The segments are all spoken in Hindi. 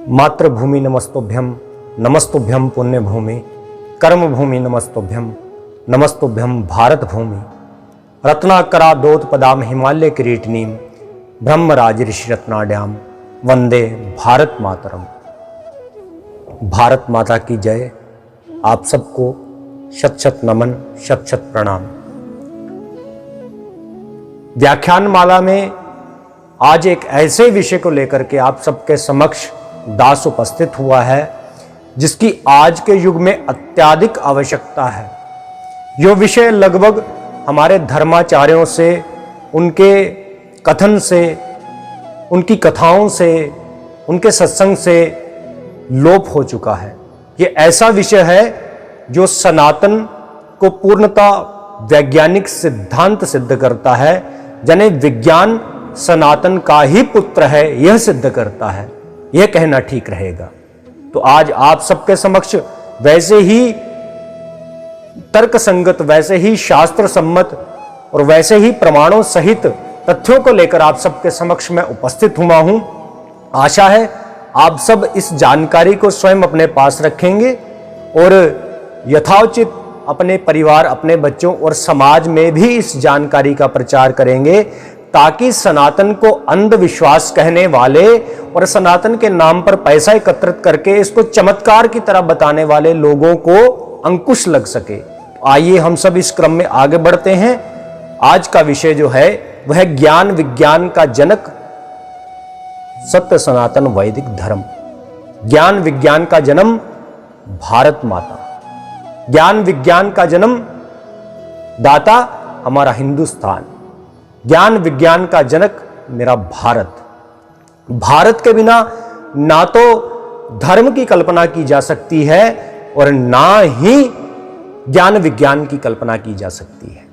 मातृभूमि नमस्तुभ्यं, नमस्तुभ्यं पुण्यभूमि, कर्मभूमि नमस्तुभ्यं, नमस्तुभ्यं भारत भूमि, रत्नाकरादोत्पदाम हिमालय किरीटिनीं, ब्रह्मराज ऋषि रत्नाड्याम, वंदे भारत मातरम। भारत माता की जय। आप सबको शत शत नमन, शत शत प्रणाम। व्याख्यान माला में आज एक ऐसे विषय को लेकर के आप सबके समक्ष दास उपस्थित हुआ है जिसकी आज के युग में अत्यधिक आवश्यकता है। यह विषय लगभग हमारे धर्माचार्यों से, उनके कथन से, उनकी कथाओं से, उनके सत्संग से लोप हो चुका है। यह ऐसा विषय है जो सनातन को पूर्णतः वैज्ञानिक सिद्धांत सिद्ध करता है, यानी विज्ञान सनातन का ही पुत्र है, यह सिद्ध करता है। यह कहना ठीक रहेगा। तो आज आप सबके समक्ष वैसे ही तर्क संगत, वैसे ही शास्त्र सम्मत और वैसे ही प्रमाणों सहित तथ्यों को लेकर आप सबके समक्ष में उपस्थित हुआ हूं। आशा है आप सब इस जानकारी को स्वयं अपने पास रखेंगे और यथाउचित अपने परिवार, अपने बच्चों और समाज में भी इस जानकारी का प्रचार करेंगे, ताकि सनातन को अंधविश्वास कहने वाले और सनातन के नाम पर पैसा एकत्रित करके इसको चमत्कार की तरह बताने वाले लोगों को अंकुश लग सके। तो आइए हम सब इस क्रम में आगे बढ़ते हैं। आज का विषय जो है वह ज्ञान विज्ञान का जनक सत्य सनातन वैदिक धर्म। ज्ञान विज्ञान का जन्म भारत माता, ज्ञान विज्ञान का जन्म दाता हमारा हिंदुस्तान, ज्ञान विज्ञान का जनक मेरा भारत। भारत के बिना ना तो धर्म की कल्पना की जा सकती है और ना ही ज्ञान विज्ञान की कल्पना की जा सकती है।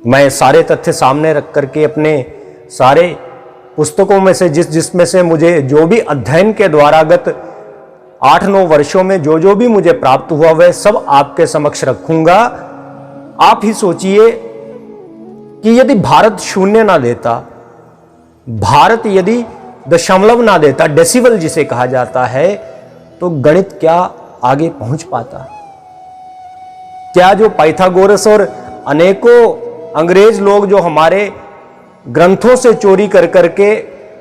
मैं सारे तथ्य सामने रख करके अपने सारे पुस्तकों में से जिसमें से मुझे जो भी अध्ययन के द्वारा गत 8-9 वर्षों में जो भी मुझे प्राप्त हुआ वह सब आपके समक्ष रखूंगा। आप ही सोचिए कि यदि भारत शून्य ना देता, भारत यदि दशमलव ना देता, डेसिबल जिसे कहा जाता है, तो गणित क्या आगे पहुंच पाता? क्या जो पाइथागोरस और अनेकों अंग्रेज लोग जो हमारे ग्रंथों से चोरी कर करके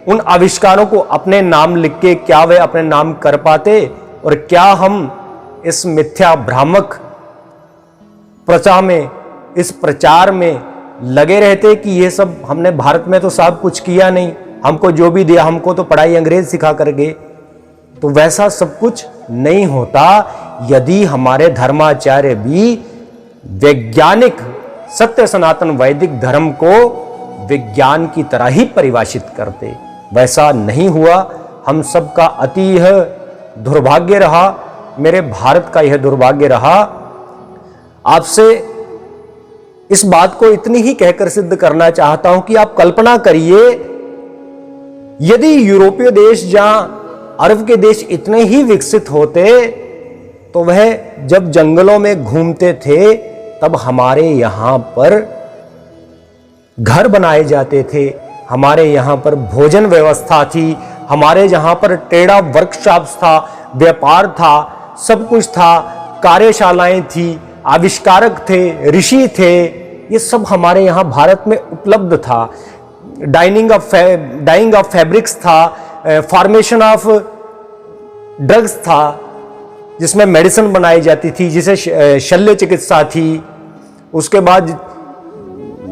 उन आविष्कारों को अपने नाम लिख के क्या वे अपने नाम कर पाते? और क्या हम इस मिथ्या भ्रामक प्रचार में, इस प्रचार में लगे रहते कि ये सब हमने भारत में तो सब कुछ किया नहीं, हमको जो भी दिया हमको तो पढ़ाई अंग्रेज सिखा कर गए? तो वैसा सब कुछ नहीं होता यदि हमारे धर्माचार्य भी वैज्ञानिक सत्य सनातन वैदिक धर्म को विज्ञान की तरह ही परिभाषित करते। वैसा नहीं हुआ। हम सबका अति यह दुर्भाग्य रहा, मेरे भारत का यह दुर्भाग्य रहा। आपसे इस बात को इतनी ही कहकर सिद्ध करना चाहता हूं कि आप कल्पना करिए, यदि यूरोपीय देश या अरब के देश इतने ही विकसित होते तो वह जब जंगलों में घूमते थे तब हमारे यहां पर घर बनाए जाते थे, हमारे यहां पर भोजन व्यवस्था थी, हमारे यहां पर ट्रेड वर्कशॉप्स था, व्यापार था, सब कुछ था, कार्यशालाएं थी, आविष्कारक थे, ऋषि थे, ये सब हमारे यहाँ भारत में उपलब्ध था। डाइंग ऑफ फैब्रिक्स था, फॉर्मेशन ऑफ ड्रग्स था जिसमें मेडिसिन बनाई जाती थी, जिसे शल्य चिकित्सा थी। उसके बाद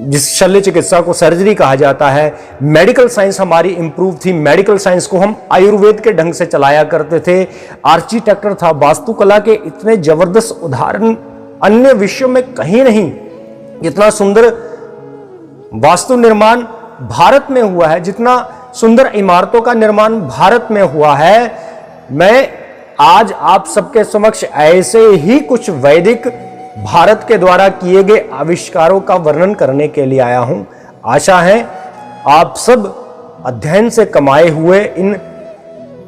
जिस शल्य चिकित्सा को सर्जरी कहा जाता है। मेडिकल साइंस हमारी इंप्रूव थी, मेडिकल साइंस को हम आयुर्वेद के ढंग से चलाया करते थे। आर्किटेक्चर था, वास्तुकला के इतने जबरदस्त उदाहरण अन्य विश्व में कहीं नहीं। इतना सुंदर वास्तु निर्माण भारत में हुआ है, जितना सुंदर इमारतों का निर्माण भारत में हुआ है। मैं आज आप सबके समक्ष ऐसे ही कुछ वैदिक भारत के द्वारा किए गए आविष्कारों का वर्णन करने के लिए आया हूं। आशा है आप सब अध्ययन से कमाए हुए इन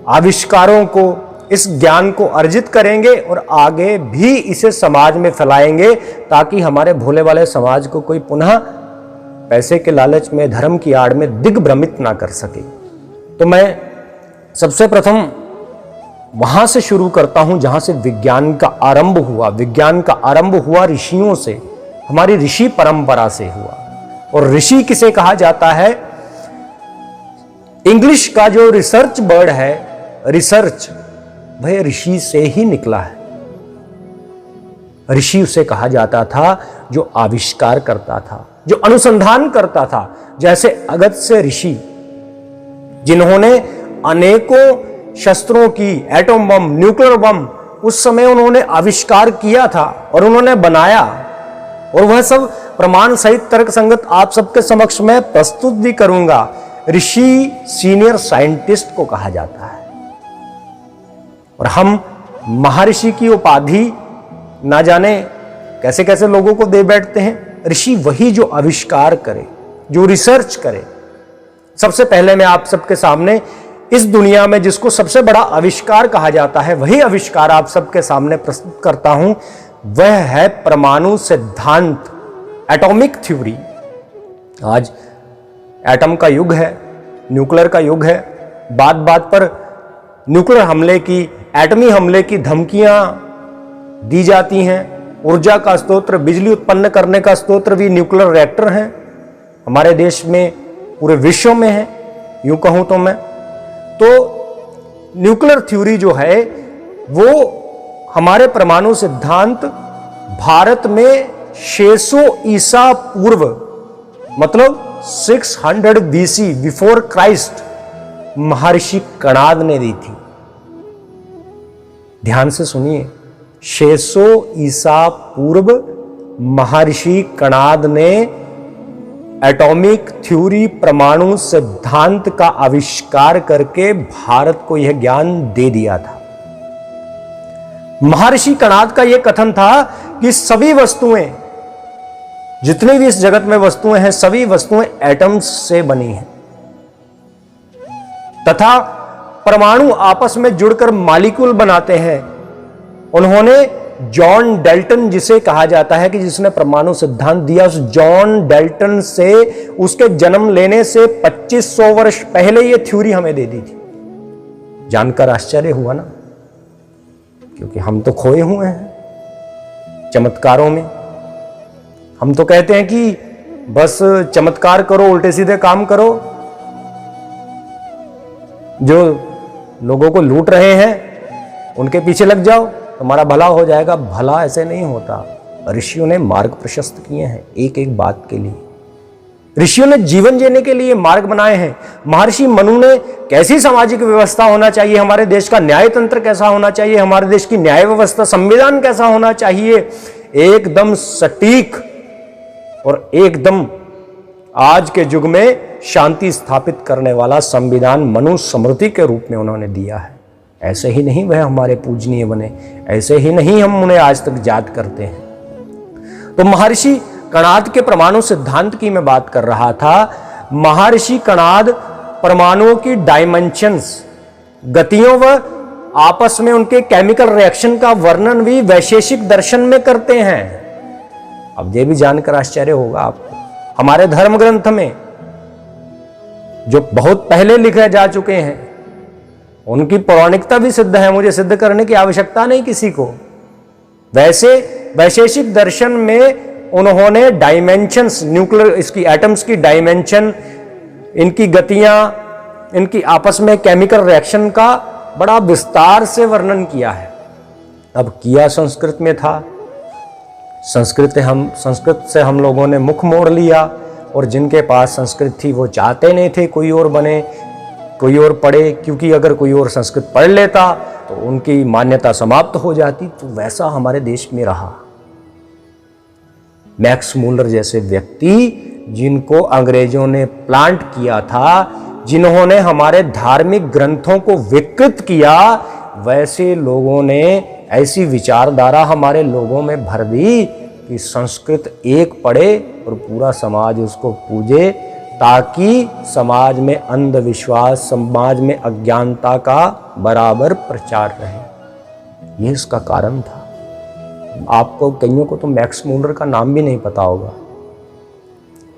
आविष्कारों को, इस ज्ञान को अर्जित करेंगे और आगे भी इसे समाज में फैलाएंगे, ताकि हमारे भोले वाले समाज को कोई पुनः पैसे के लालच में, धर्म की आड़ में दिग्भ्रमित ना कर सके। तो मैं सबसे प्रथम वहां से शुरू करता हूं जहां से विज्ञान का आरंभ हुआ। विज्ञान का आरंभ हुआ ऋषियों से, हमारी ऋषि परंपरा से हुआ। और ऋषि किसे कहा जाता है? इंग्लिश का जो रिसर्च वर्ड है, रिसर्च, वह ऋषि से ही निकला है। ऋषि उसे कहा जाता था जो आविष्कार करता था, जो अनुसंधान करता था। जैसे अगस्त्य ऋषि, जिन्होंने अनेकों शस्त्रों की, एटम बम, न्यूक्लियर बम, उस समय उन्होंने आविष्कार किया था और उन्होंने बनाया, और वह सब प्रमाण सहित तर्क संगत आप सबके समक्ष में प्रस्तुत भी करूंगा। ऋषि सीनियर साइंटिस्ट को कहा जाता है। और हम महर्षि की उपाधि ना जाने कैसे कैसे लोगों को दे बैठते हैं। ऋषि वही जो आविष्कार करे, जो रिसर्च करे। सबसे पहले मैं आप सबके सामने इस दुनिया में जिसको सबसे बड़ा आविष्कार कहा जाता है, वही आविष्कार आप सबके सामने प्रस्तुत करता हूं। वह है परमाणु सिद्धांत, एटॉमिक थ्योरी। आज एटम का युग है, न्यूक्लियर का युग है। बात बात पर न्यूक्लियर हमले की, एटमी हमले की धमकियां दी जाती हैं। ऊर्जा का स्रोत, बिजली उत्पन्न करने का स्रोत भी न्यूक्लियर रिएक्टर हैं। हमारे देश में, पूरे विश्व में है, यूं कहूं तो मैं। तो न्यूक्लियर थ्योरी जो है वो हमारे परमाणु सिद्धांत भारत में 600 ईसा पूर्व, मतलब 600 BC, बिफोर क्राइस्ट, महर्षि कणाद ने दी थी। ध्यान से सुनिए, 600 ईसा पूर्व महर्षि कणाद ने एटॉमिक थ्योरी, परमाणु सिद्धांत का आविष्कार करके भारत को यह ज्ञान दे दिया था। महर्षि कणाद का यह कथन था कि सभी वस्तुएं, जितनी भी इस जगत में वस्तुएं हैं, सभी वस्तुएं एटम्स से बनी हैं, तथा परमाणु आपस में जुड़कर मॉलिक्यूल बनाते हैं। उन्होंने जॉन डेल्टन, जिसे कहा जाता है कि जिसने परमाणु सिद्धांत दिया, उस जॉन डेल्टन से, उसके जन्म लेने से 2500 वर्ष पहले यह थ्योरी हमें दे दी थी। जानकर आश्चर्य हुआ ना, क्योंकि हम तो खोए हुए हैं चमत्कारों में। हम तो कहते हैं कि बस चमत्कार करो, उल्टे सीधे काम करो। जो लोगों को लूट रहे हैं उनके पीछे लग जाओ, तुम्हारा भला हो जाएगा। भला ऐसे नहीं होता। ऋषियों ने मार्ग प्रशस्त किए हैं एक एक बात के लिए। ऋषियों ने जीवन जीने के लिए मार्ग बनाए हैं। महर्षि मनु ने कैसी सामाजिक व्यवस्था होना चाहिए, हमारे देश का न्याय तंत्र कैसा होना चाहिए, हमारे देश की न्याय व्यवस्था, संविधान कैसा होना चाहिए, एकदम सटीक और एकदम आज के युग में शांति स्थापित करने वाला संविधान मनुस्मृति के रूप में उन्होंने दिया है। ऐसे ही नहीं वह हमारे पूजनीय बने, ऐसे ही नहीं हम उन्हें आज तक याद करते हैं। तो महर्षि कणाद के परमाणु सिद्धांत की मैं बात कर रहा था। महर्षि कणाद परमाणुओं की डायमेंशंस, गतियों व आपस में उनके केमिकल रिएक्शन का वर्णन भी वैशेषिक दर्शन में करते हैं। अब यह भी जानकर आश्चर्य होगा आपको, हमारे धर्म ग्रंथ में जो बहुत पहले लिखे जा चुके हैं, उनकी पौराणिकता भी सिद्ध है। मुझे सिद्ध करने की आवश्यकता नहीं किसी को। वैसे वैशेषिक दर्शन में उन्होंने डायमेंशंस, न्यूक्लियर, इसकी एटम्स की डायमेंशन, इनकी गतियां, इनकी आपस में केमिकल रिएक्शन का बड़ा विस्तार से वर्णन किया है। अब किया संस्कृत में था, संस्कृत से हम लोगों ने मुख मोड़ लिया, और जिनके पास संस्कृत थी वो चाहते नहीं थे कोई और बने, कोई और पढ़े, क्योंकि अगर कोई और संस्कृत पढ़ लेता तो उनकी मान्यता समाप्त हो जाती। तो वैसा हमारे देश में रहा। मैक्स मूलर जैसे व्यक्ति, जिनको अंग्रेजों ने प्लांट किया था, जिन्होंने हमारे धार्मिक ग्रंथों को विकृत किया, वैसे लोगों ने ऐसी विचारधारा हमारे लोगों में भर दी कि संस्कृत एक पढ़े और पूरा समाज उसको पूजे, ताकि समाज में अंधविश्वास, समाज में अज्ञानता का बराबर प्रचार रहे। यह इसका कारण था। आपको कईयों को तो मैक्स मूलर का नाम भी नहीं पता होगा।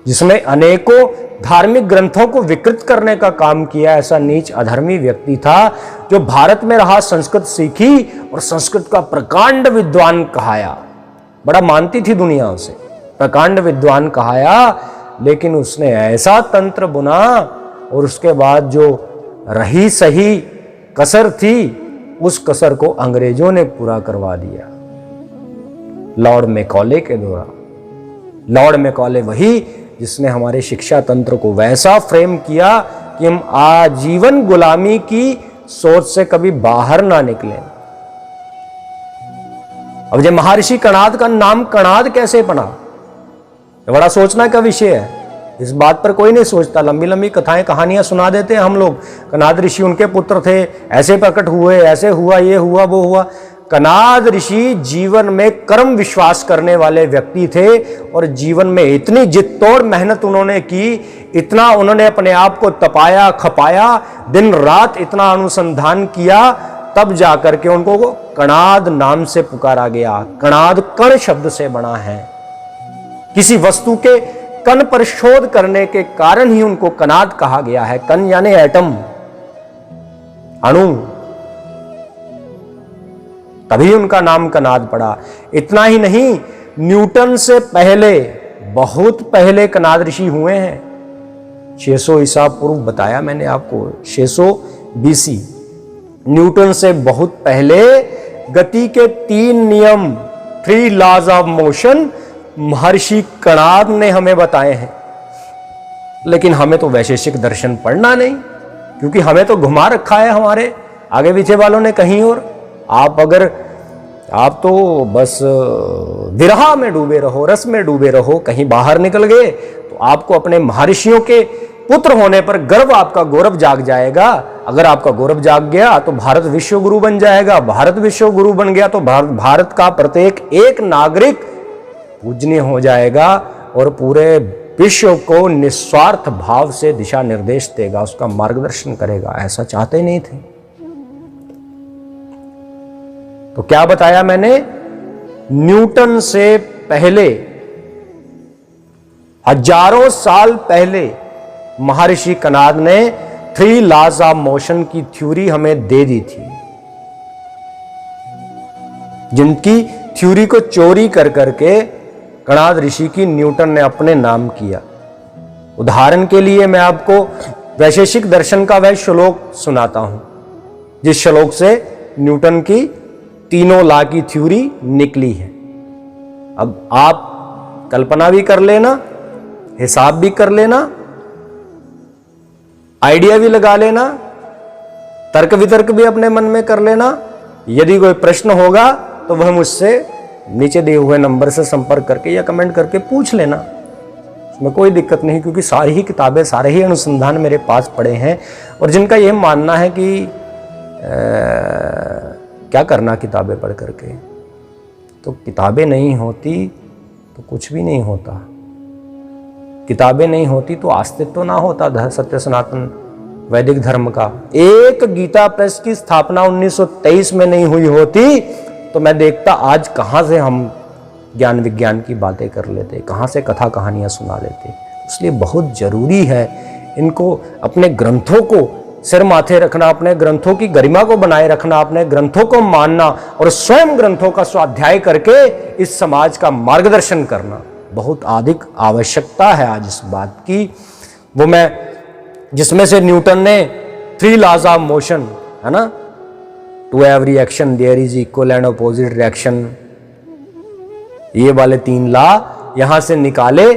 जिसने अनेकों धार्मिक ग्रंथों को विकृत करने का काम किया, ऐसा नीच अधर्मी व्यक्ति था जो भारत में रहा, संस्कृत सीखी और संस्कृत का प्रकांड विद्वान कहाया। बड़ा मानती थी दुनिया उसे, प्रकांड विद्वान कहाया, लेकिन उसने ऐसा तंत्र बुना और उसके बाद जो रही सही कसर थी, उस कसर को अंग्रेजों ने पूरा करवा दिया लॉर्ड मैकॉले के द्वारा। लॉर्ड मैकॉले वही जिसने हमारे शिक्षा तंत्र को वैसा फ्रेम किया कि हम आजीवन गुलामी की सोच से कभी बाहर ना निकलें। अब जब महर्षि कणाद का नाम कणाद कैसे बना, ये बड़ा सोचना का विषय है। इस बात पर कोई नहीं सोचता। लंबी लंबी कथाएं कहानियां सुना देते हैं हम लोग। कणाद ऋषि उनके पुत्र थे, ऐसे प्रकट हुए, ऐसे हुआ, ये हुआ, वो हुआ। कणाद ऋषि जीवन में कर्म विश्वास करने वाले व्यक्ति थे और जीवन में इतनी जिद्दोड़ मेहनत उन्होंने की, इतना उन्होंने अपने आप को तपाया खपाया, दिन रात इतना अनुसंधान किया, तब जाकर के उनको कणाद नाम से पुकारा गया। कणाद कण शब्द से बना है। किसी वस्तु के कण पर शोध करने के कारण ही उनको कणाद कहा गया है। कण यानी एटम, अणु, तभी उनका नाम कणाद पड़ा। इतना ही नहीं, न्यूटन से पहले, बहुत पहले कणाद ऋषि हुए हैं। 600 ईसा पूर्व बताया मैंने आपको, 600 BC। न्यूटन से बहुत पहले गति के 3 नियम, 3 लॉज ऑफ मोशन महर्षि कणाद ने हमें बताए हैं। लेकिन हमें तो वैशेषिक दर्शन पढ़ना नहीं, क्योंकि हमें तो घुमा रखा है हमारे आगे पीछे वालों ने कहीं और। आप तो बस विरह में डूबे रहो, रस में डूबे रहो, कहीं बाहर निकल गए तो आपको अपने महर्षियों के पुत्र होने पर गर्व, आपका गौरव जाग जाएगा। अगर आपका गौरव जाग गया तो भारत विश्व गुरु बन जाएगा। भारत विश्व गुरु बन गया तो भारत का प्रत्येक एक नागरिक पूजनीय हो जाएगा और पूरे विश्व को निस्वार्थ भाव से दिशा निर्देश देगा, उसका मार्गदर्शन करेगा। ऐसा चाहते नहीं थे। तो क्या बताया मैंने? न्यूटन से पहले, हजारों साल पहले महर्षि कणाद ने 3 लॉज ऑफ मोशन की थ्योरी हमें दे दी थी, जिनकी थ्योरी को चोरी कर करके कणाद ऋषि की न्यूटन ने अपने नाम किया। उदाहरण के लिए मैं आपको वैशेषिक दर्शन का वह श्लोक सुनाता हूं, जिस श्लोक से न्यूटन की तीनों लॉ की थ्योरी निकली है। अब आप कल्पना भी कर लेना, हिसाब भी कर लेना, आइडिया भी लगा लेना, तर्क वितर्क भी अपने मन में कर लेना। यदि कोई प्रश्न होगा तो वह मुझसे नीचे दिए हुए नंबर से संपर्क करके या कमेंट करके पूछ लेना, उसमें कोई दिक्कत नहीं। क्योंकि सारी ही किताबें, सारे ही अनुसंधान मेरे पास पड़े हैं। और जिनका यह मानना है कि क्या करना किताबें पढ़ करके, तो किताबें नहीं होती तो कुछ भी नहीं होता। किताबें नहीं होती तो अस्तित्व ना होता सत्य सनातन वैदिक धर्म का। एक गीता प्रेस की स्थापना 1923 में नहीं हुई होती तो मैं देखता आज कहां से हम ज्ञान विज्ञान की बातें कर लेते, कहां से कथा कहानियां सुना लेते। इसलिए बहुत जरूरी है इनको, अपने ग्रंथों को सिर माथे रखना, अपने ग्रंथों की गरिमा को बनाए रखना, अपने ग्रंथों को मानना और स्वयं ग्रंथों का स्वाध्याय करके इस समाज का मार्गदर्शन करना बहुत अधिक आवश्यकता है आज इस बात की। वो मैं जिसमें से न्यूटन ने 3 लॉज ऑफ मोशन, है ना, to every action there is equal and opposite reaction, ये वाले 3 लॉ यहां से निकाले।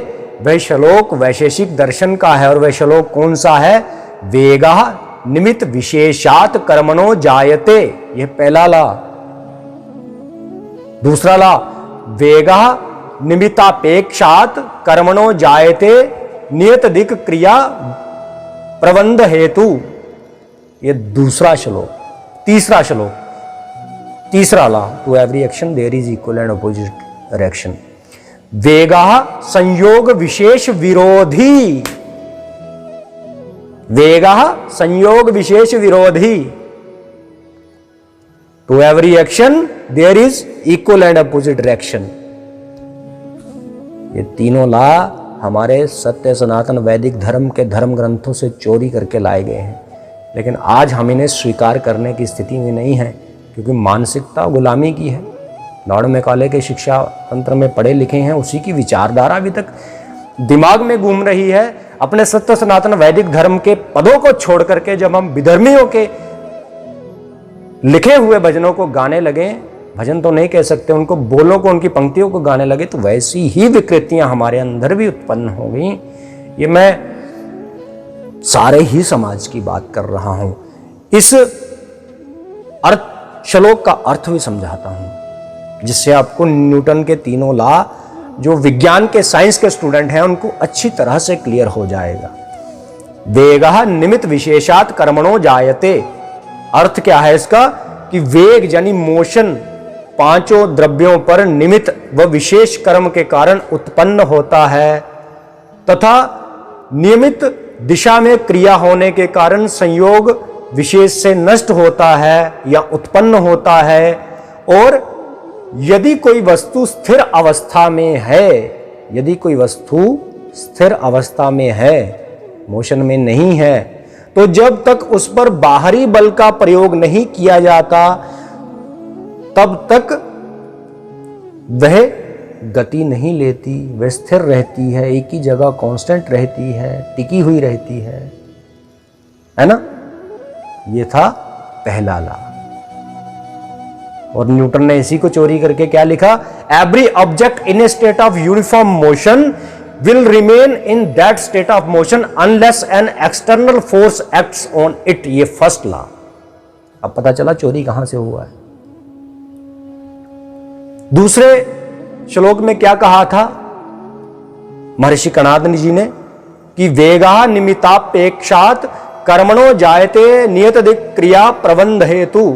वह श्लोक वैशेषिक दर्शन का है। और वह श्लोक कौन सा है? वेगः निमित्त विशेषात कर्मणो जायते, यह पहला लॉ। दूसरा लॉ, वेगः निमित्तापेक्षात कर्मणो जायते नियत दिक क्रिया प्रबंध हेतु, यह दूसरा श्लोक। तीसरा श्लोक, तीसरा law, to every action there is equal and opposite reaction. वेगः संयोग विशेष विरोधी, वेगः संयोग विशेष विरोधी, to every action there is equal and opposite reaction. ये तीनों लॉ हमारे सत्य सनातन वैदिक धर्म के धर्म ग्रंथों से चोरी करके लाए गए हैं, लेकिन आज हम इन्हें स्वीकार करने की स्थिति में नहीं हैं, क्योंकि मानसिकता गुलामी की है। लॉर्ड मैकॉले के शिक्षा तंत्र में पढ़े लिखे हैं, उसी की विचारधारा अभी तक दिमाग में घूम रही है। अपने सत्य सनातन वैदिक धर्म के पदों को छोड़ करके जब हम विधर्मियों के लिखे हुए भजनों को गाने लगे, भजन तो नहीं कह सकते, उनको बोलों को, उनकी पंक्तियों को गाने लगे, तो वैसी ही विकृतियां हमारे अंदर भी उत्पन्न हो गई। ये मैं सारे ही समाज की बात कर रहा हूं। इस श्लोक का अर्थ भी समझाता हूं, जिससे आपको न्यूटन के तीनों लॉ, जो विज्ञान के, साइंस के स्टूडेंट हैं, उनको अच्छी तरह से क्लियर हो जाएगा। वेगः निमित्त विशेषात् कर्मणो जायते। अर्थ क्या है इसका कि वेग यानी मोशन पांचों द्रव्यों पर निमित्त व विशेष कर्म के कारण उत्पन्न होता है, तथा नियमित दिशा में क्रिया होने के कारण संयोग विशेष से नष्ट होता है या उत्पन्न होता है। और यदि कोई वस्तु स्थिर अवस्था में है, यदि कोई वस्तु स्थिर अवस्था में है, मोशन में नहीं है, तो जब तक उस पर बाहरी बल का प्रयोग नहीं किया जाता, तब तक वह गति नहीं लेती, वह स्थिर रहती है, एक ही जगह कांस्टेंट रहती है, टिकी हुई रहती है ना। यह था पहला लॉ। और न्यूटन ने इसी को चोरी करके क्या लिखा? Every object in A state of uniform motion will remain in that state of motion unless an external force acts on it। ये फर्स्ट लॉ। अब पता चला चोरी कहां से हुआ है। दूसरे श्लोक में क्या कहा था महर्षि कणादनि जी ने कि वेगा निमित्तापेक्षात कर्मणो जायते नियत दिक् क्रिया प्रबंध हेतु।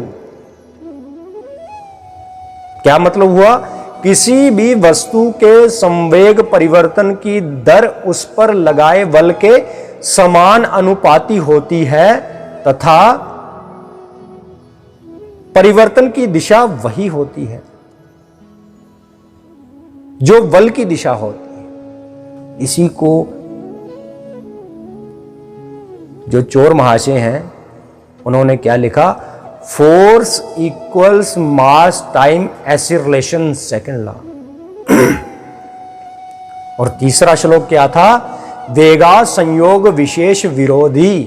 क्या मतलब हुआ? किसी भी वस्तु के संवेग परिवर्तन की दर उस पर लगाए बल के समान अनुपाती होती है, तथा परिवर्तन की दिशा वही होती है जो बल की दिशा होती है। इसी को जो चोर महाशय हैं उन्होंने क्या लिखा? Force equals mass time acceleration, second law. और तीसरा श्लोक क्या था? वेगा संयोग विशेष विरोधी।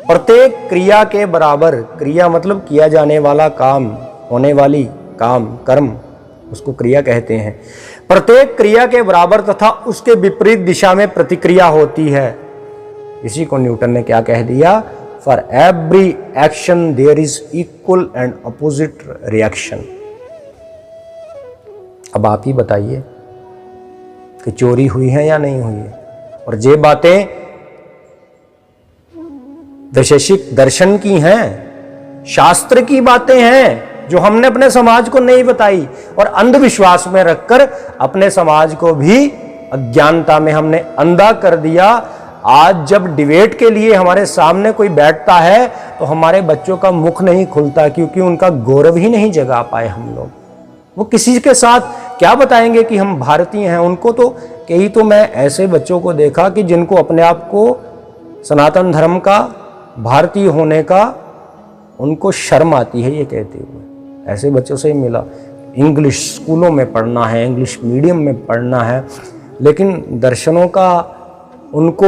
प्रत्येक क्रिया के बराबर, क्रिया मतलब किया जाने वाला काम, होने वाली काम, कर्म, उसको क्रिया कहते हैं। प्रत्येक क्रिया के बराबर तथा उसके विपरीत दिशा में प्रतिक्रिया होती है। इसी को न्यूटन ने क्या कह दिया? For every action there is equal and opposite reaction। अब आप ही बताइए कि चोरी हुई है या नहीं हुई है। और ये बातें वैशेषिक दर्शन की हैं, शास्त्र की बातें हैं, जो हमने अपने समाज को नहीं बताई, और अंधविश्वास में रखकर अपने समाज को भी अज्ञानता में हमने अंधा कर दिया। आज जब डिबेट के लिए हमारे सामने कोई बैठता है तो हमारे बच्चों का मुख नहीं खुलता, क्योंकि उनका गौरव ही नहीं जगा पाए हम लोग। वो किसी के साथ क्या बताएंगे कि हम भारतीय हैं? उनको तो कई तो मैं ऐसे बच्चों को देखा कि जिनको अपने आप को सनातन धर्म का, भारतीय होने का उनको शर्म आती है ये कहते हुए। ऐसे बच्चों से ही मिला। इंग्लिश स्कूलों में पढ़ना है, इंग्लिश मीडियम में पढ़ना है, लेकिन दर्शनों का उनको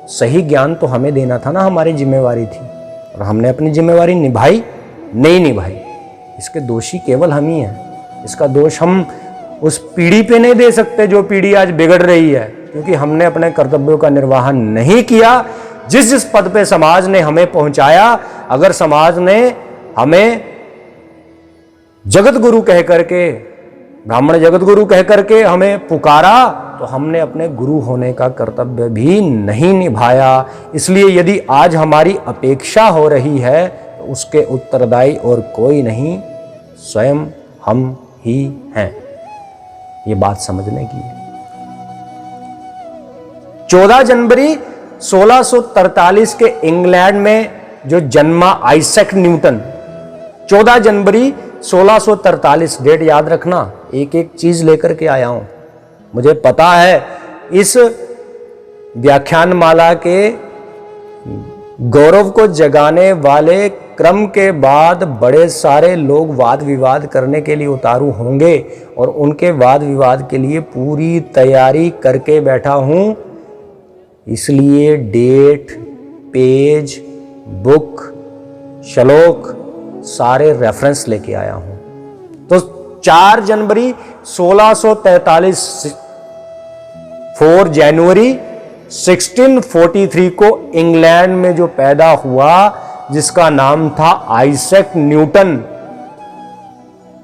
सही ज्ञान तो हमें देना था ना, हमारी जिम्मेवारी थी, और हमने अपनी जिम्मेवारी निभाई नहीं निभाई। इसके दोषी केवल हम ही हैं। इसका दोष हम उस पीढ़ी पे नहीं दे सकते जो पीढ़ी आज बिगड़ रही है, क्योंकि हमने अपने कर्तव्यों का निर्वाहन नहीं किया। जिस जिस पद पे समाज ने हमें पहुंचाया, अगर समाज ने हमें जगत गुरु कह करके, ब्राह्मण जगत गुरु कह करके हमें पुकारा, तो हमने अपने गुरु होने का कर्तव्य भी नहीं निभाया। इसलिए यदि आज हमारी अपेक्षा हो रही है तो उसके उत्तरदायी और कोई नहीं, स्वयं हम ही हैं। ये बात समझने की है। 14 जनवरी 1643 के इंग्लैंड में जो जन्मा आइजैक न्यूटन, 14 जनवरी 1643, डेट याद रखना, एक एक चीज लेकर के आया हूं। मुझे पता है इस व्याख्यानमाला के गौरव को जगाने वाले क्रम के बाद बड़े सारे लोग वाद विवाद करने के लिए उतारू होंगे और उनके वाद विवाद के लिए पूरी तैयारी करके बैठा हूं। इसलिए डेट, पेज, बुक, श्लोक सारे रेफरेंस लेके आया हूं। तो 4 जनवरी 1643, 4 जनवरी 1643 को इंग्लैंड में जो पैदा हुआ, जिसका नाम था आइजैक न्यूटन,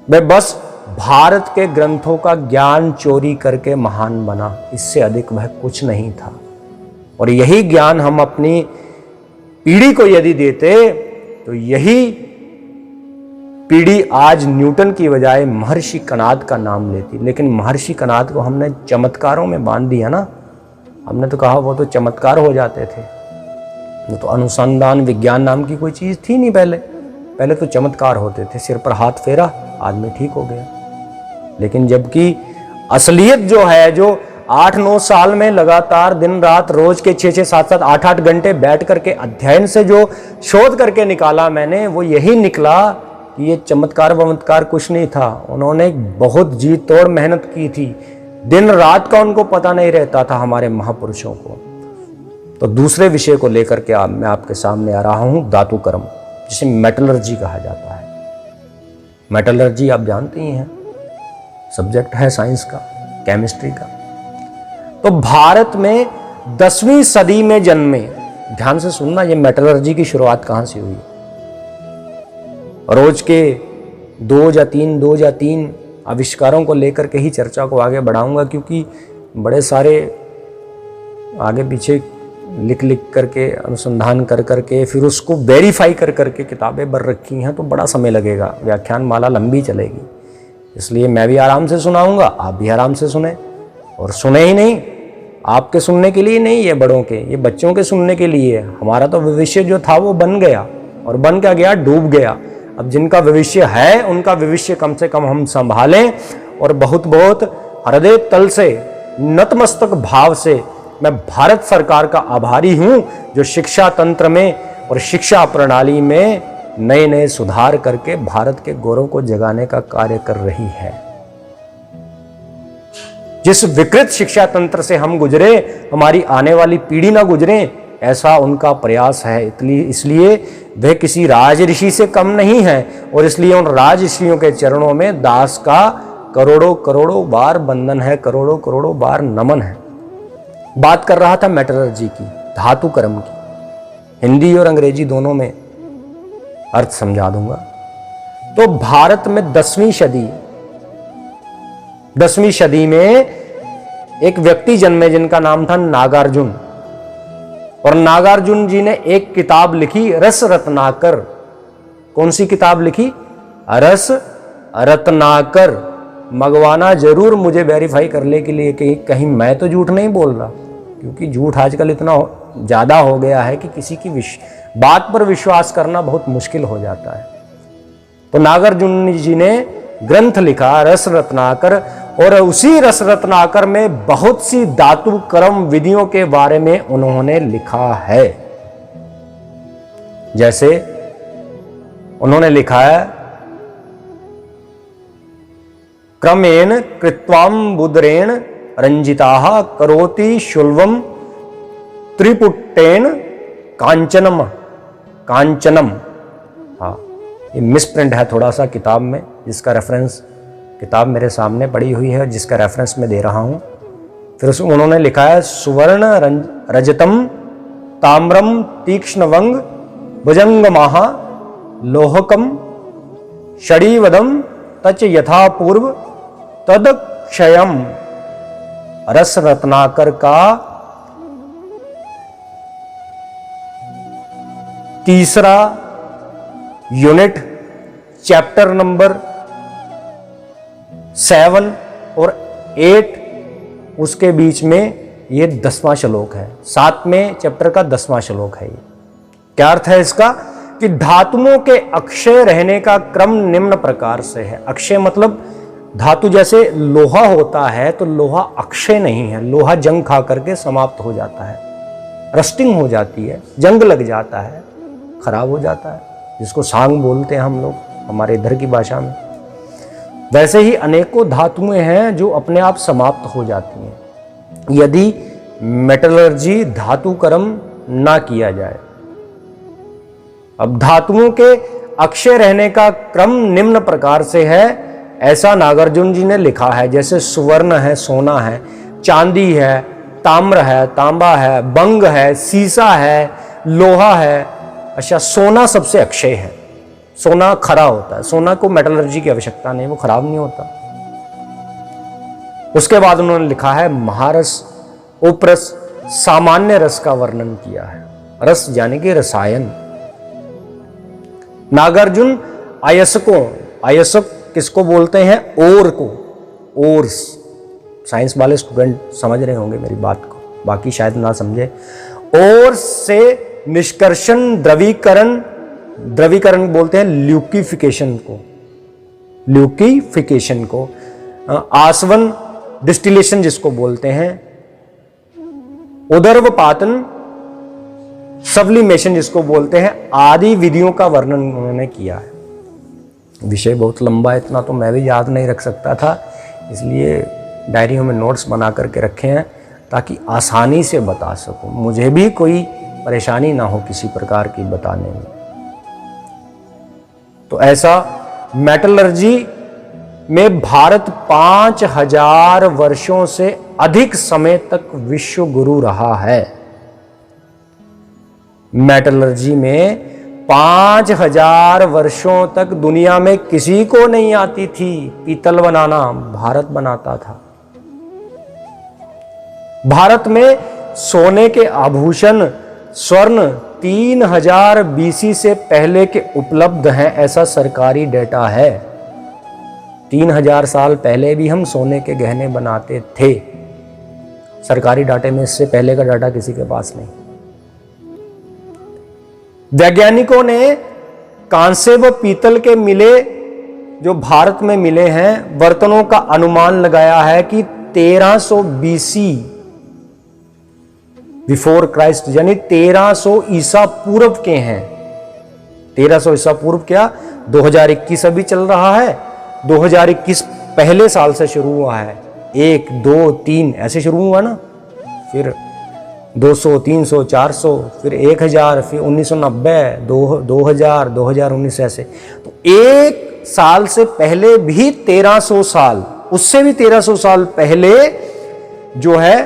वह बस भारत के ग्रंथों का ज्ञान चोरी करके महान बना, इससे अधिक वह कुछ नहीं था। और यही ज्ञान हम अपनी पीढ़ी को यदि देते तो यही पीढ़ी आज न्यूटन की बजाय महर्षि कणाद का नाम लेती। लेकिन महर्षि कणाद को हमने चमत्कारों में बांध दिया ना। हमने तो कहा वो तो चमत्कार हो जाते थे, वो तो अनुसंधान विज्ञान नाम की कोई चीज थी नहीं। पहले तो चमत्कार होते थे, सिर पर हाथ फेरा आदमी ठीक हो गया। लेकिन जबकि असलियत जो है, जो 8-9 साल में लगातार दिन रात रोज के 6-6, 7-7, 8-8 घंटे बैठ करके अध्ययन से जो शोध करके निकाला मैंने, वो यही निकला कि ये चमत्कार वमत्कार कुछ नहीं था। उन्होंने बहुत जी तोड़ मेहनत की थी, दिन रात का उनको पता नहीं रहता था हमारे महापुरुषों को। तो दूसरे विषय को लेकर के मैं आपके सामने आ रहा हूं, धातु कर्म, जिसे मेटलर्जी कहा जाता है। मेटलर्जी आप जानते ही हैं, सब्जेक्ट है साइंस का, केमिस्ट्री का। तो भारत में 10वीं सदी में जन्मे, ध्यान से सुनना, ये मेटलर्जी की शुरुआत कहां से हुई। रोज के 2 या 3 आविष्कारों को लेकर के ही चर्चा को आगे बढ़ाऊंगा, क्योंकि बड़े सारे आगे पीछे लिख करके, अनुसंधान कर करके, फिर उसको वेरीफाई कर करके किताबें भर रखी हैं, तो बड़ा समय लगेगा, व्याख्यान माला लंबी चलेगी। इसलिए मैं भी आराम से सुनाऊंगा, आप भी आराम से सुने। और सुने ही नहीं, आपके सुनने के लिए नहीं, ये बड़ों के, ये बच्चों के सुनने के लिए। हमारा तो भविष्य जो था वो बन गया, और बन क्या गया, डूब गया। अब जिनका भविष्य है उनका भविष्य कम से कम हम संभालें। और बहुत बहुत हृदय तल से, नतमस्तक भाव से मैं भारत सरकार का आभारी हूं, जो शिक्षा तंत्र में और शिक्षा प्रणाली में नए नए सुधार करके भारत के गौरव को जगाने का कार्य कर रही है। जिस विकृत शिक्षा तंत्र से हम गुजरे, हमारी आने वाली पीढ़ी ना गुजरे, ऐसा उनका प्रयास है। इसलिए वे किसी राज ऋषि से कम नहीं है, और इसलिए उन राज ऋषियों के चरणों में दास का करोड़ों करोड़ों बार बंधन है, करोड़ों करोड़ों बार नमन है। बात कर रहा था मेटलर्जी की, धातु कर्म की। हिंदी और अंग्रेजी दोनों में अर्थ समझा दूंगा। तो भारत में 10वीं सदी में एक व्यक्ति जन्मे, जिनका नाम था नागार्जुन। और नागार्जुन जी ने एक किताब लिखी, रस रत्नाकर। कौन सी किताब लिखी? रस रत्नाकर। मंगवाना जरूर मुझे वेरीफाई करने के लिए कि कहीं मैं तो झूठ नहीं बोल रहा, क्योंकि झूठ आजकल इतना ज्यादा हो गया है कि किसी की बात पर विश्वास करना बहुत मुश्किल हो जाता है। तो नागार्जुन जी ने ग्रंथ लिखा रस रत्नाकर, और उसी रस रत्नाकर में बहुत सी धातु कर्म विधियों के बारे में उन्होंने लिखा है। जैसे उन्होंने लिखा है, क्रमेण कृत्वाम बुद्रेण रंजिताः करोति शुल्वम त्रिपुट्टेन कांचनम। हाँ, ये मिसप्रिंट है थोड़ा सा किताब में, जिसका रेफरेंस, किताब मेरे सामने पड़ी हुई है जिसका रेफरेंस मैं दे रहा हूं। फिर उसमें उन्होंने लिखा है, सुवर्ण रजतम ताम्रम तीक्ष्णवंग भुजंगमाहा लोहकम षडीवदम तच यथा पूर्व तद क्षयम। रस रत्नाकर का 3रा यूनिट, चैप्टर नंबर 7 और 8, उसके बीच में ये 10वां श्लोक है। 7वें चैप्टर का 10वां श्लोक है। ये क्या अर्थ है इसका? कि धातुओं के अक्षय रहने का क्रम निम्न प्रकार से है। अक्षय मतलब धातु जैसे लोहा होता है तो लोहा अक्षय नहीं है, लोहा जंग खा करके समाप्त हो जाता है, रस्टिंग हो जाती है, जंग लग जाता है, खराब हो जाता है, जिसको सांग बोलते हैं हम लोग हमारे इधर की भाषा में। वैसे ही अनेकों धातुएं हैं जो अपने आप समाप्त हो जाती हैं यदि मेटलर्जी धातु कर्म ना किया जाए। अब धातुओं के अक्षय रहने का क्रम निम्न प्रकार से है, ऐसा नागार्जुन जी ने लिखा है। जैसे सुवर्ण है, सोना है, चांदी है, ताम्र है, तांबा है, बंग है, सीसा है, लोहा है। अच्छा, सोना सबसे अक्षय है, सोना खरा होता है, सोना को मेटलर्जी की आवश्यकता नहीं, वो खराब नहीं होता। उसके बाद उन्होंने लिखा है महारस, उपरस, सामान्य रस का वर्णन किया है। रस यानी कि रसायन। नागार्जुन अयस्कों, अयस्क किसको बोलते हैं? ओर को, ओर्स। साइंस वाले स्टूडेंट समझ रहे होंगे मेरी बात को, बाकी शायद ना समझे। ओर से निष्कर्षण, द्रवीकरण, द्रवीकरण बोलते हैं ल्यूकिफिकेशन को, ल्यूकिफिकेशन को। आसवन, डिस्टिलेशन जिसको बोलते हैं। उदर्वपातन, सब्लिमेशन जिसको बोलते हैं, आदि विधियों का वर्णन उन्होंने किया है। विषय बहुत लंबा है, इतना तो मैं भी याद नहीं रख सकता था, इसलिए डायरियों में नोट्स बना करके रखे हैं ताकि आसानी से बता सकूं, मुझे भी कोई परेशानी ना हो किसी प्रकार की बताने में। तो ऐसा मेटलर्जी में भारत 5000 वर्षों से अधिक समय तक विश्व गुरु रहा है। मेटलर्जी में 5000 वर्षों तक दुनिया में किसी को नहीं आती थी पीतल बनाना, भारत बनाता था। भारत में सोने के आभूषण, स्वर्ण 3000 बीसी से पहले के उपलब्ध हैं, ऐसा सरकारी डेटा है। 3000 साल पहले भी हम सोने के गहने बनाते थे। सरकारी डाटे में इससे पहले का डाटा किसी के पास नहीं। वैज्ञानिकों ने कांसे व पीतल के मिले, जो भारत में मिले हैं, बर्तनों का अनुमान लगाया है कि 1300 बीसी बिफोर क्राइस्ट, यानी 1300 ईसा पूर्व के हैं। 1300 ईसा पूर्व क्या, 2021 अभी चल रहा है, 2021 पहले साल से शुरू हुआ है, 1 2 3 ऐसे शुरू हुआ ना, फिर 200, 300, 400, फिर 1000, फिर 1990, 2000, 2019 ऐसे। तो एक साल से पहले भी 1300 साल, उससे भी 1300 साल पहले जो है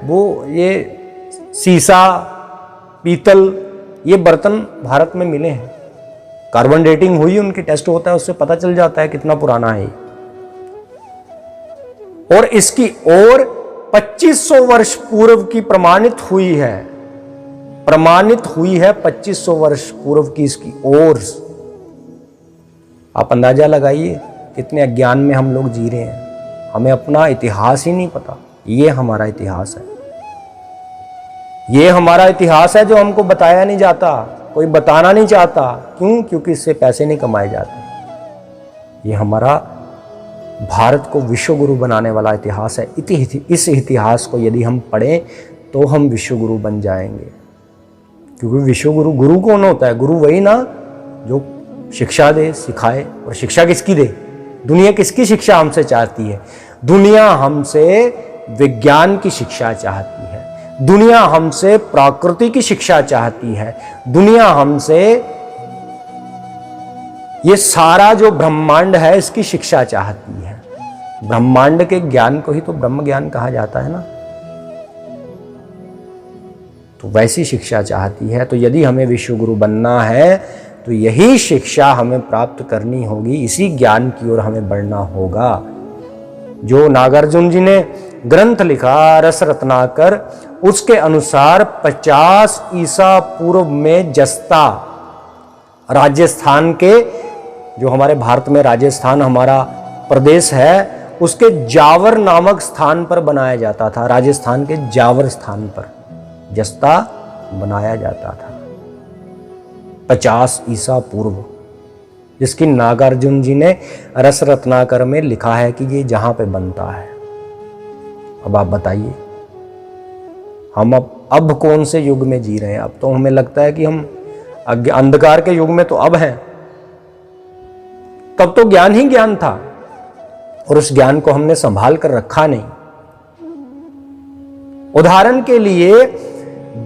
वो ये सीसा, पीतल, ये बर्तन भारत में मिले हैं। कार्बन डेटिंग हुई, उनकी टेस्ट होता है, उससे पता चल जाता है कितना पुराना है। और इसकी ओर 2500 वर्ष पूर्व की प्रमाणित हुई है, 2500 वर्ष पूर्व की इसकी ओर। आप अंदाजा लगाइए कितने अज्ञान में हम लोग जी रहे हैं, हमें अपना इतिहास ही नहीं पता। ये हमारा इतिहास है, ये हमारा इतिहास है जो हमको बताया नहीं जाता, कोई बताना नहीं चाहता। क्यों? क्योंकि इससे पैसे नहीं कमाए जाते। ये हमारा भारत को विश्व गुरु बनाने वाला इतिहास है। इस इतिहास को यदि हम पढ़ें तो हम विश्व गुरु बन जाएंगे। क्योंकि विश्व गुरु, गुरु कौन होता है? गुरु वही ना जो शिक्षा दे, सिखाए। और शिक्षा किसकी दे? दुनिया किसकी शिक्षा हमसे चाहती है? दुनिया हमसे विज्ञान की शिक्षा चाहती है, दुनिया हमसे प्रकृति की शिक्षा चाहती है, दुनिया हमसे ये सारा जो ब्रह्मांड है इसकी शिक्षा चाहती है। ब्रह्मांड के ज्ञान को ही तो ब्रह्म ज्ञान कहा जाता है ना। तो वैसी शिक्षा चाहती है। तो यदि हमें विश्व गुरु बनना है तो यही शिक्षा हमें प्राप्त करनी होगी, इसी ज्ञान की ओर हमें बढ़ना होगा। जो नागार्जुन जी ने ग्रंथ लिखा रस रत्नाकर, उसके अनुसार 50 ईसा पूर्व में जस्ता, राजस्थान के, जो हमारे भारत में राजस्थान हमारा प्रदेश है, उसके जावर नामक स्थान पर बनाया जाता था। राजस्थान के जावर स्थान पर जस्ता बनाया जाता था 50 ईसा पूर्व। जिसकी नागार्जुन जी ने रस रत्नाकर में लिखा है कि ये जहां पे बनता है। अब आप बताइए, हम अब कौन से युग में जी रहे हैं? अब तो हमें लगता है कि हम अंधकार के युग में तो अब हैं। तब तो ज्ञान ही ज्ञान था और उस ज्ञान को हमने संभाल कर रखा नहीं। उदाहरण के लिए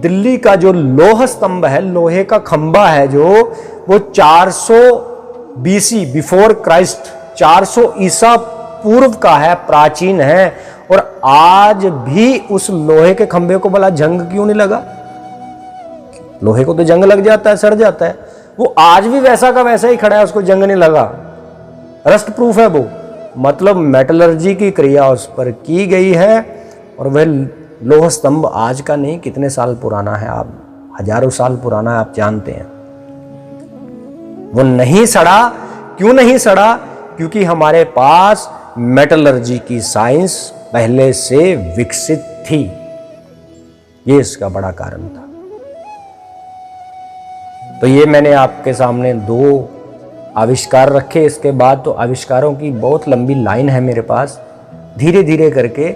दिल्ली का जो लोह स्तंभ है, लोहे का खंबा है जो, वो 400 BC बिफोर क्राइस्ट, 400 ईसा पूर्व का है, प्राचीन है। और आज भी उस लोहे के खंबे को भला जंग क्यों नहीं लगा? लोहे को तो जंग लग जाता है, सड़ जाता है। वो आज भी वैसा का वैसा ही खड़ा है, उसको जंग नहीं लगा। रस्ट प्रूफ है वो, मतलब मेटलर्जी की क्रिया उस पर की गई है। और वह लोह स्तंभ आज का नहीं, कितने साल पुराना है, आप हजारों साल पुराना है, आप जानते हैं। वो नहीं सड़ा। क्यों नहीं सड़ा? क्योंकि हमारे पास मेटलर्जी की साइंस पहले से विकसित थी। ये इसका बड़ा कारण था। तो ये मैंने आपके सामने 2 आविष्कार रखे। इसके बाद तो आविष्कारों की बहुत लंबी लाइन है मेरे पास। धीरे धीरे करके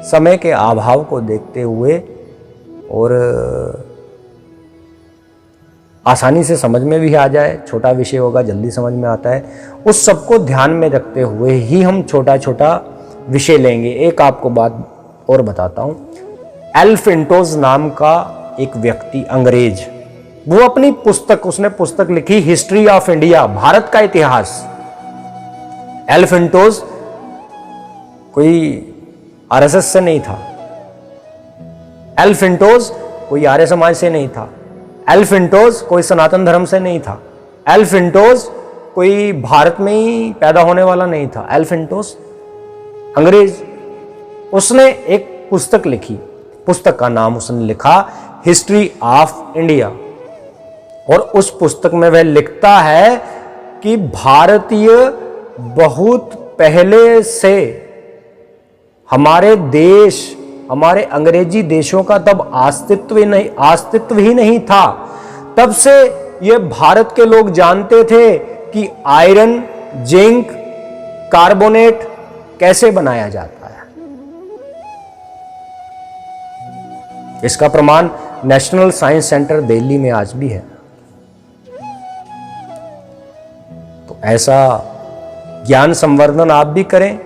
समय के अभाव को देखते हुए और आसानी से समझ में भी आ जाए, छोटा विषय होगा जल्दी समझ में आता है, उस सबको ध्यान में रखते हुए ही हम छोटा छोटा विषय लेंगे। एक आपको बात और बताता हूं। एल्फिंटोज नाम का एक व्यक्ति, अंग्रेज, वो अपनी पुस्तक, उसने पुस्तक लिखी हिस्ट्री ऑफ इंडिया, भारत का इतिहास। एल्फिंटोज कोई आरएसएस से नहीं था, एल्फिंटोज कोई आर्य समाज से नहीं था, एल्फिंटोज कोई सनातन धर्म से नहीं था, एल्फिंटोज कोई भारत में ही पैदा होने वाला नहीं था। एल्फिंटोज अंग्रेज, उसने एक पुस्तक लिखी। पुस्तक का नाम उसने लिखा हिस्ट्री ऑफ इंडिया। और उस पुस्तक में वह लिखता है कि भारतीय बहुत पहले से हमारे देश, हमारे अंग्रेजी देशों का तब अस्तित्व ही नहीं था। तब से ये भारत के लोग जानते थे कि आयरन, जिंक, कार्बोनेट कैसे बनाया जाता है। इसका प्रमाण नेशनल साइंस सेंटर दिल्ली में आज भी है। तो ऐसा ज्ञान संवर्धन आप भी करें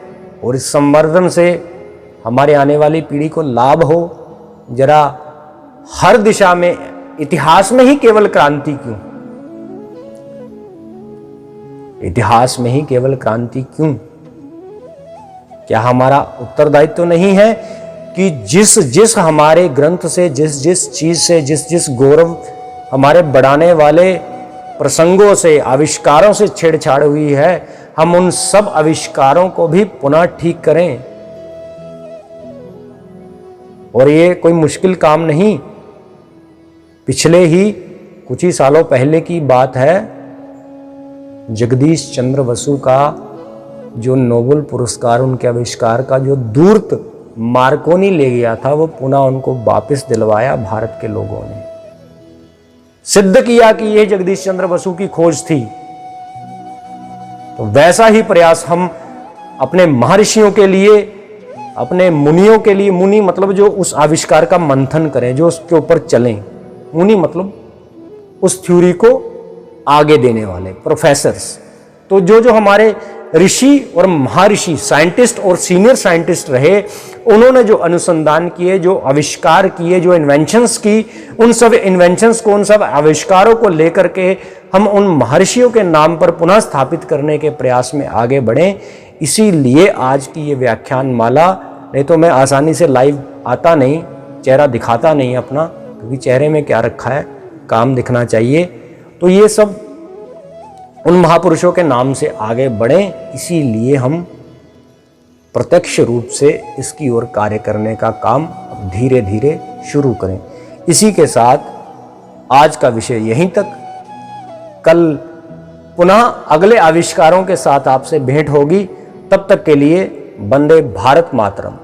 और इस संवर्धन से हमारे आने वाली पीढ़ी को लाभ हो। जरा हर दिशा में, इतिहास में ही केवल क्रांति क्यों? इतिहास में ही केवल क्रांति क्यों? क्या हमारा उत्तरदायित्व तो नहीं है कि जिस जिस हमारे ग्रंथ से, जिस जिस चीज से, जिस जिस गौरव हमारे बढ़ाने वाले प्रसंगों से, आविष्कारों से छेड़छाड़ हुई है, हम उन सब आविष्कारों को भी पुनः ठीक करें। और ये कोई मुश्किल काम नहीं। पिछले ही कुछ ही सालों पहले की बात है, जगदीश चंद्र बसु का जो नोबेल पुरस्कार, उनके आविष्कार का जो दूरत मार्कोनी ले गया था, वो पुनः उनको वापस दिलवाया भारत के लोगों ने। सिद्ध किया कि यह जगदीश चंद्र बसु की खोज थी। तो वैसा ही प्रयास हम अपने महर्षियों के लिए, अपने मुनियों के लिए, मुनि मतलब जो उस आविष्कार का मंथन करें, जो उसके ऊपर चलें। मुनि मतलब उस थ्योरी को आगे देने वाले, प्रोफेसर्स। तो जो हमारे ऋषि और महर्षि, साइंटिस्ट और सीनियर साइंटिस्ट रहे, उन्होंने जो अनुसंधान किए, जो आविष्कार किए, जो इन्वेंशंस की, उन सब इन्वेंशंस को, उन सब आविष्कारों को लेकर के हम उन महर्षियों के नाम पर पुनः स्थापित करने के प्रयास में आगे बढ़ें। इसीलिए आज की ये व्याख्यान माला, नहीं तो मैं आसानी से लाइव आता नहीं, चेहरा दिखाता नहीं अपना, क्योंकि चेहरे में क्या रखा है, काम दिखना चाहिए। तो ये सब उन महापुरुषों के नाम से आगे बढ़ें, इसीलिए हम प्रत्यक्ष रूप से इसकी ओर कार्य करने का काम धीरे धीरे शुरू करें। इसी के साथ आज का विषय यहीं तक। कल पुनः अगले आविष्कारों के साथ आपसे भेंट होगी। तब तक के लिए वंदे भारत मातरम।